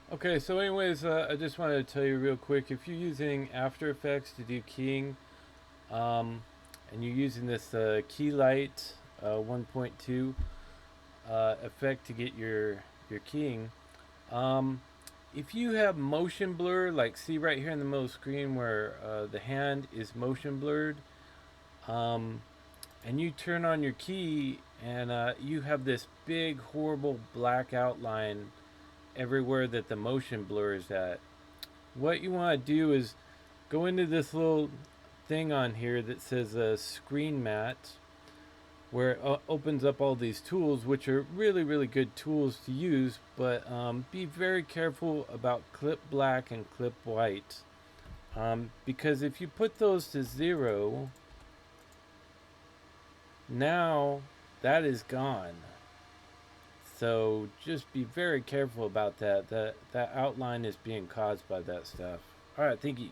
Okay, so anyways, I just wanted to tell you real quick, if you're using After Effects to do keying, um, and you're using this keylight 1.2 effect to get your keying, um, if you have motion blur, like see right here in the middle of the screen where the hand is motion blurred, um, and you turn on your key and you have this big horrible black outline everywhere that the motion blur is at. What you want to do is go into this little thing on here that says screen mat, where it opens up all these tools, which are really really good tools to use, but be very careful about clip black and clip white, because if you put those to 0, now that is gone. So just be very careful about that. That outline is being caused by that stuff. All right, thank you.